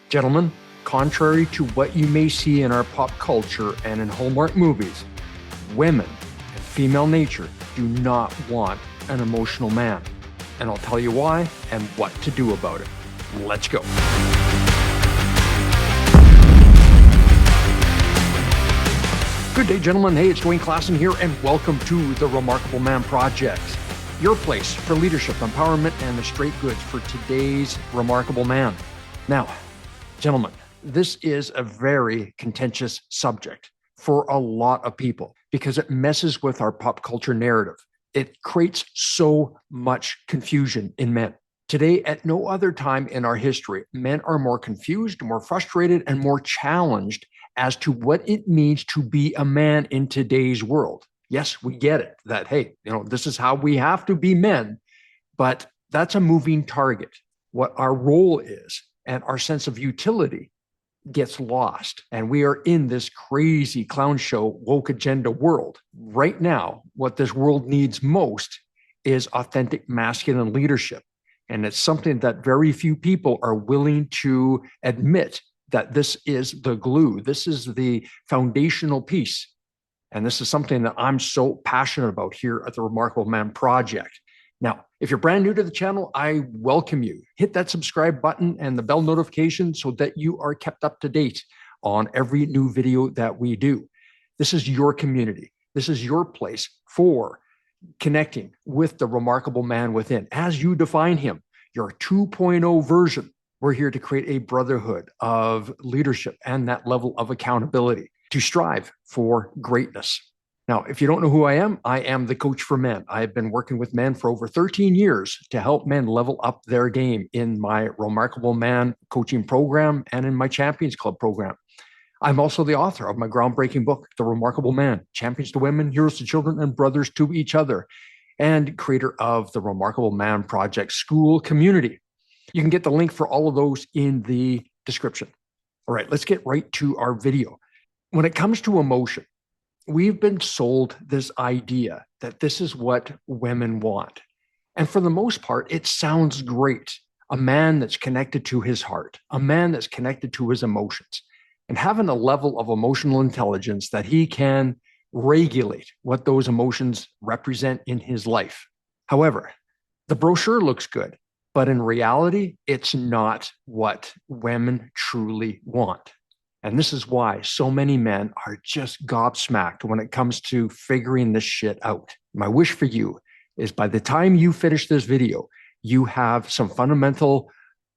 Gentlemen, contrary to what you may see in our pop culture and in Hallmark movies, women and female nature do not want an emotional man. And I'll tell you why and what to do about it. Let's go. Good day, gentlemen. Hey, it's Dwayne Klassen here, and welcome to the Remarkable Man Project, your place for leadership, empowerment, and the straight goods for today's remarkable man. Now, gentlemen, this is a very contentious subject for a lot of people because it messes with our pop culture narrative. It creates so much confusion in men. Today, at no other time in our history, men are more confused, more frustrated, and more challenged as to what it means to be a man in today's world. Yes, we get it that, hey, this is how we have to be men, but that's a moving target. What our role is and our sense of utility gets lost. And we are in this crazy clown show, woke agenda world. Right now, what this world needs most is authentic masculine leadership. And it's something that very few people are willing to admit that this is the glue. This is the foundational piece. And this is something that I'm so passionate about here at the Remarkable Man Project. Now, if you're brand new to the channel, I welcome you. Hit that subscribe button and the bell notification so that you are kept up to date on every new video that we do. This is your community. This is your place for connecting with the remarkable man within. As you define him, your 2.0 version, we're here to create a brotherhood of leadership and that level of accountability to strive for greatness. Now, if you don't know who I am the coach for men. I have been working with men for over 13 years to help men level up their game in my Remarkable Man coaching program and in my Champions Club program. I'm also the author of my groundbreaking book, The Remarkable Man, Champions to Women, Heroes to Children, and Brothers to Each Other, and creator of the Remarkable Man Project School Community. You can get the link for all of those in the description. All right, let's get right to our video. When it comes to emotion, we've been sold this idea that this is what women want. And for the most part, it sounds great. A man that's connected to his heart, a man that's connected to his emotions, and having a level of emotional intelligence that he can regulate what those emotions represent in his life. However, the brochure looks good, but in reality, it's not what women truly want. And this is why so many men are just gobsmacked when it comes to figuring this shit out. My wish for you is by the time you finish this video, you have some fundamental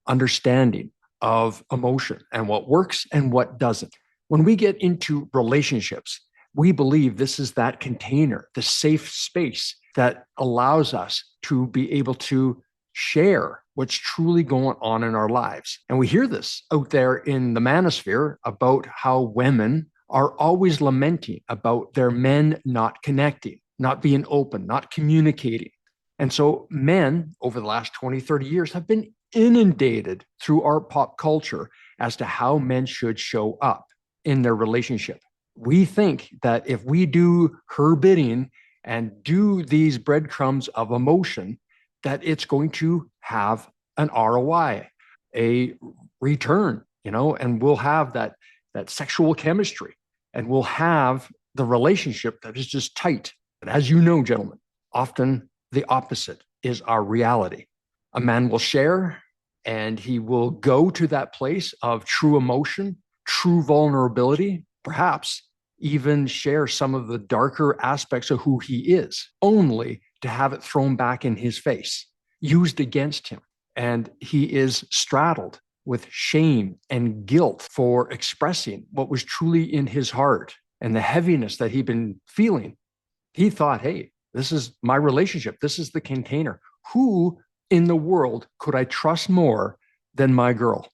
understanding of emotion and what works and what doesn't. When we get into relationships, we believe this is that container, the safe space that allows us to be able to share what's truly going on in our lives. And we hear this out there in the manosphere about how women are always lamenting about their men not connecting, not being open, not communicating. And so men over the last 20, 30 years have been inundated through our pop culture as to how men should show up in their relationship. We think that if we do her bidding and do these breadcrumbs of emotion, that it's going to have an ROI, a return, and we'll have that sexual chemistry, and we'll have the relationship that is just tight. And as you know, gentlemen, often the opposite is our reality. A man will share, and he will go to that place of true emotion, true vulnerability, perhaps even share some of the darker aspects of who he is, only to have it thrown back in his face, used against him. And he is straddled with shame and guilt for expressing what was truly in his heart and the heaviness that he'd been feeling. He thought, hey, this is my relationship. This is the container. Who in the world could I trust more than my girl,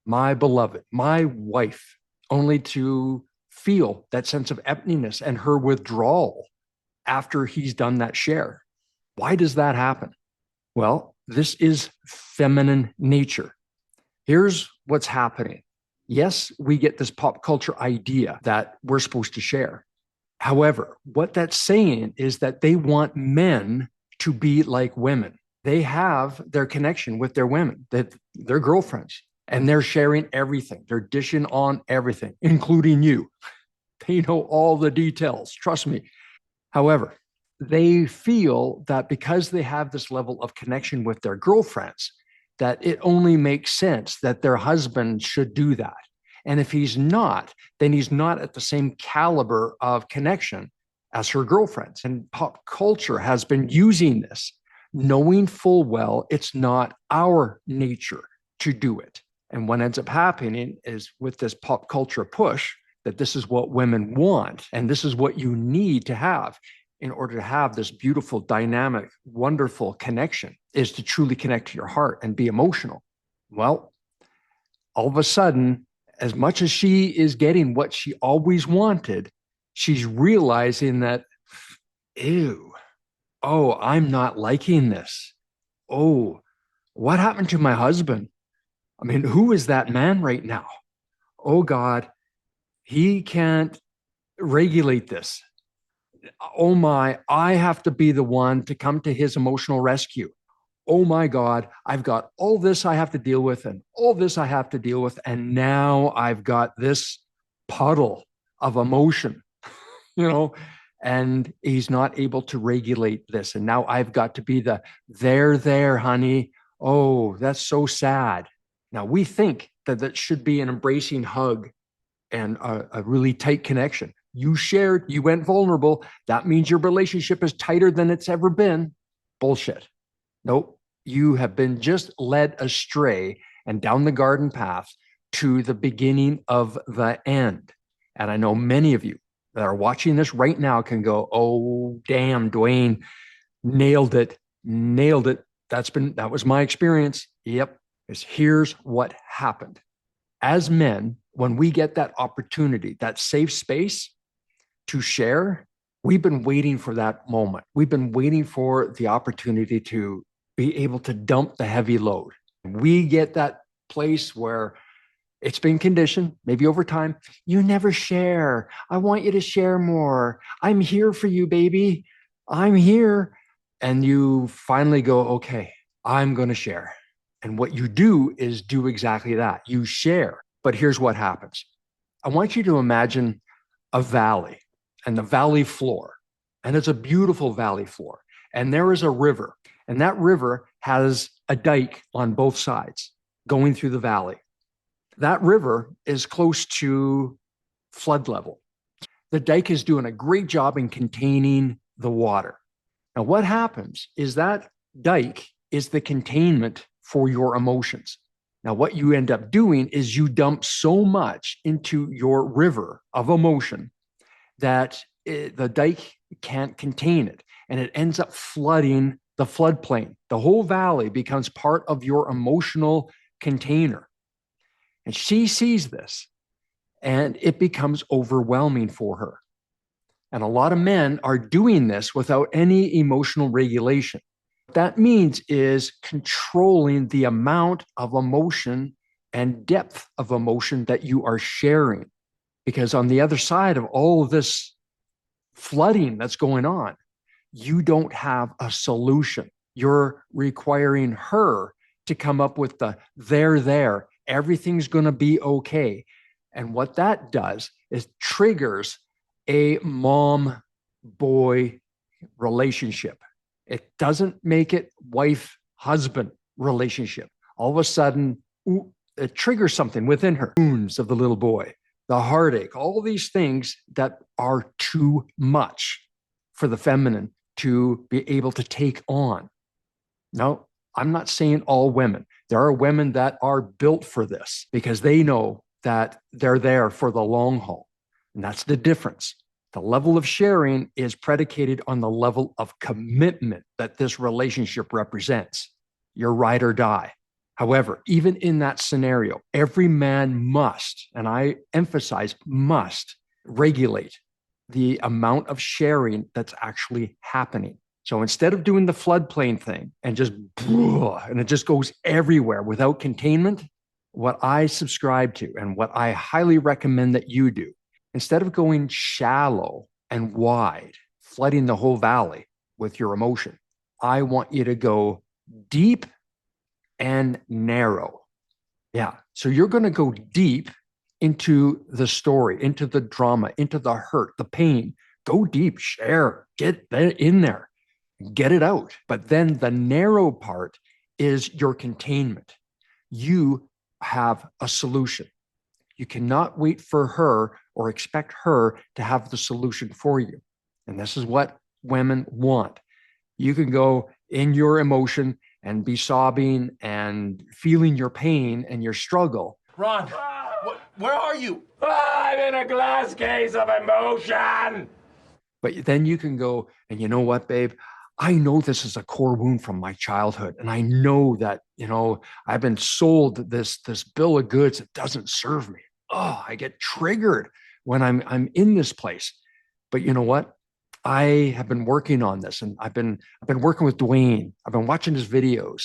my beloved, my wife, only to feel that sense of emptiness and her withdrawal after he's done that share? Why does that happen? Well, this is feminine nature. Here's what's happening. Yes, we get this pop culture idea that we're supposed to share. However, what that's saying is that they want men to be like women. They have their connection with their women, that their girlfriends. and they're sharing everything. They're dishing on everything, including you. They know all the details. Trust me. However, they feel that because they have this level of connection with their girlfriends, that it only makes sense that their husband should do that. And if he's not, then he's not at the same caliber of connection as her girlfriends. And pop culture has been using this, knowing full well it's not our nature to do it. And what ends up happening is with this pop culture push that this is what women want and this is what you need to have in order to have this beautiful, dynamic, wonderful connection is to truly connect to your heart and be emotional. Well, all of a sudden, as much as she is getting what she always wanted, she's realizing that, ew, oh, I'm not liking this. Oh, what happened to my husband? I mean, who is that man right now? Oh, God, he can't regulate this. Oh my, I have to be the one to come to his emotional rescue. Oh my God, I've got all this I have to deal with and all this I have to deal with. And now I've got this puddle of emotion, you know, and he's not able to regulate this. And now I've got to be the there, honey. Oh, that's so sad. Now we think that that should be an embracing hug and a really tight connection. You shared, you went vulnerable. That means your relationship is tighter than it's ever been. Bullshit. Nope. You have been just led astray and down the garden path to the beginning of the end. And I know many of you that are watching this right now can go, oh, damn, Dwayne, nailed it. Nailed it. That was my experience. Yep. Here's what happened. As men, when we get that opportunity, that safe space to share, we've been waiting for that moment. We've been waiting for the opportunity to be able to dump the heavy load. We get that place where it's been conditioned, maybe over time. You never share. I want you to share more. I'm here for you, baby. I'm here. And you finally go, okay, I'm going to share. And what you do is do exactly that. You share. But here's what happens. I want you to imagine a valley and the valley floor. And it's a beautiful valley floor. And there is a river. And that river has a dike on both sides going through the valley. That river is close to flood level. The dike is doing a great job in containing the water. Now, what happens is that dike is the containment for your emotions. Now, what you end up doing is you dump so much into your river of emotion that the dike can't contain it, and it ends up flooding the floodplain. The whole valley becomes part of your emotional container. And she sees this, and it becomes overwhelming for her. And a lot of men are doing this without any emotional regulation. What that means is controlling the amount of emotion and depth of emotion that you are sharing. Because on the other side of all of this flooding that's going on, you don't have a solution. You're requiring her to come up with the there, everything's going to be okay. And what that does is triggers a mom boy relationship. It doesn't make it wife husband relationship. All of a sudden, it triggers something within her. Wounds of the little boy, the heartache, all these things that are too much for the feminine to be able to take on. No, I'm not saying all women. There are women that are built for this because they know that they're there for the long haul. And that's the difference. The level of sharing is predicated on the level of commitment that this relationship represents. You're ride or die. However, even in that scenario, every man must, and I emphasize must, regulate the amount of sharing that's actually happening. So instead of doing the floodplain thing and and it just goes everywhere without containment, what I subscribe to and what I highly recommend that you do, instead of going shallow and wide, flooding the whole valley with your emotion, I want you to go deep and narrow. Yeah. So you're going to go deep into the story, into the drama, into the hurt, the pain. Go deep, share, get in there, get it out. But then the narrow part is your containment. You have a solution. You cannot wait for her or expect her to have the solution for you. And this is what women want. You can go in your emotion and be sobbing and feeling your pain and your struggle. Ron, where are you? I'm in a glass case of emotion. But then you can go, and you know what, babe? I know this is a core wound from my childhood. And I know that, I've been sold this bill of goods that doesn't serve me. Oh, I get triggered when I'm in this place. But you know what? I have been working on this, and I've been working with Dwayne. I've been watching his videos,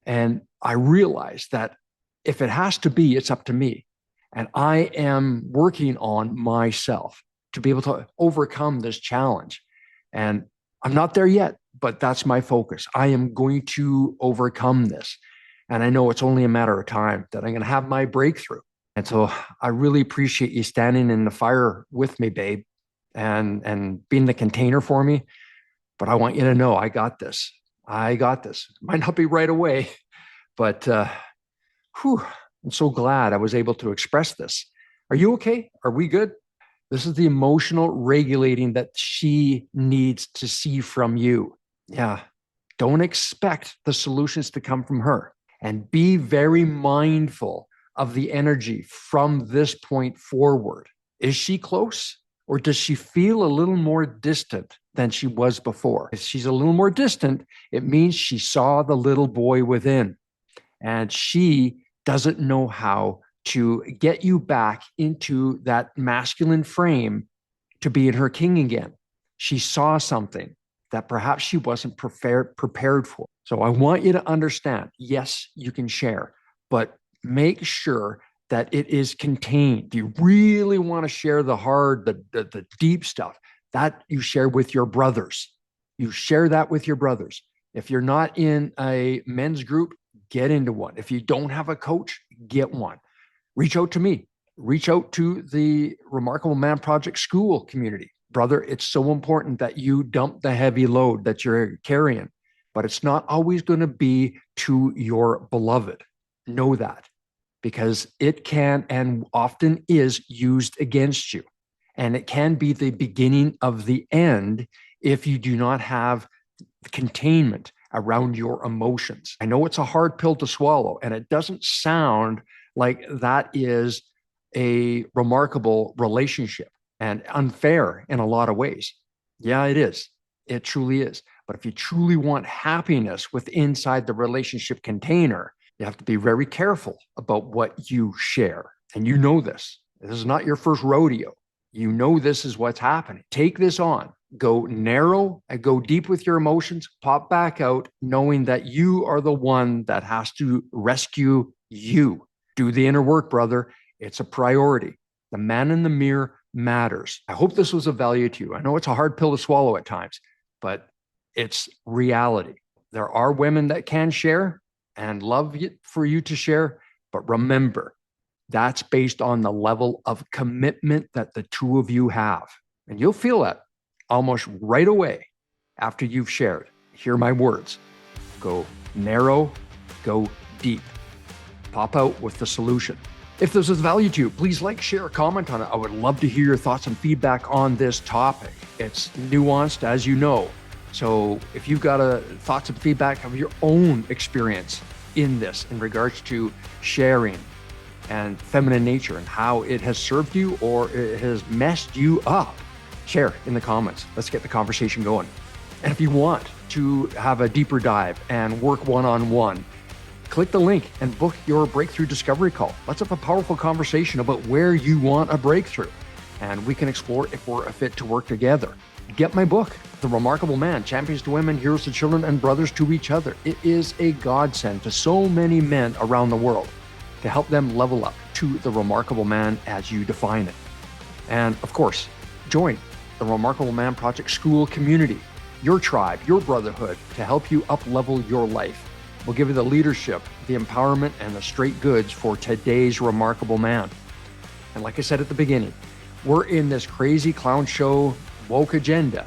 and I realized that if it has to be, it's up to me. And I am working on myself to be able to overcome this challenge. And I'm not there yet, but that's my focus. I am going to overcome this. And I know it's only a matter of time that I'm going to have my breakthrough. And so I really appreciate you standing in the fire with me, babe, and being the container for me. But I want you to know I got this. I got this. Might not be right away, but I'm so glad I was able to express this. Are you okay? Are we good? This is the emotional regulating that she needs to see from you. Yeah. Don't expect the solutions to come from her, and be very mindful of the energy from this point forward. Is she close, or does she feel a little more distant than she was before? If she's a little more distant, it means she saw the little boy within, and she doesn't know how to get you back into that masculine frame to be in her king again. She saw something that perhaps she wasn't prepared for. So I want you to understand, yes, you can share, but make sure that it is contained. Do you really want to share the hard, the deep stuff? That you share with your brothers. You share that with your brothers. If you're not in a men's group, get into one. If you don't have a coach, get one. Reach out to me. Reach out to the Remarkable Man Project School community. Brother, it's so important that you dump the heavy load that you're carrying, but it's not always going to be to your beloved. Know that, because it can and often is used against you. And it can be the beginning of the end if you do not have containment around your emotions. I know it's a hard pill to swallow, and it doesn't sound like that is a remarkable relationship and unfair in a lot of ways. Yeah, it is. It truly is. But if you truly want happiness inside the relationship container, you have to be very careful about what you share. And you know this. This is not your first rodeo. You know this is what's happening. Take this on. Go narrow and go deep with your emotions. Pop back out, knowing that you are the one that has to rescue you. Do the inner work, brother. It's a priority. The man in the mirror matters. I hope this was of value to you. I know it's a hard pill to swallow at times, but it's reality. There are women that can share and love for you to share, but remember, that's based on the level of commitment that the two of you have. And you'll feel that almost right away after you've shared. Hear my words. Go narrow, go deep. Pop out with the solution. If this is value to you, please like, share, comment on it. I would love to hear your thoughts and feedback on this topic. It's nuanced, as you know. So if you've got thoughts and feedback of your own experience in this, in regards to sharing and feminine nature and how it has served you or it has messed you up, share in the comments. Let's get the conversation going. And if you want to have a deeper dive and work one-on-one, click the link and book your breakthrough discovery call. Let's have a powerful conversation about where you want a breakthrough, and we can explore if we're a fit to work together. Get my book, The Remarkable Man, Champions to Women, Heroes to Children, and Brothers to Each Other. It is a godsend to so many men around the world to help them level up to the remarkable man as you define it. And of course, join the Remarkable Man Project School community, your tribe, your brotherhood, to help you up-level your life will give you the leadership, the empowerment, and the straight goods for today's remarkable man. And like I said at the beginning, we're in this crazy clown show woke agenda.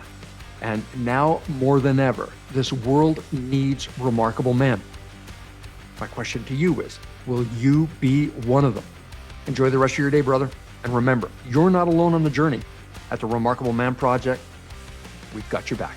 And now more than ever, this world needs remarkable men. My question to you is, will you be one of them? Enjoy the rest of your day, brother. And remember, you're not alone on the journey. At the Remarkable Man Project, we've got your back.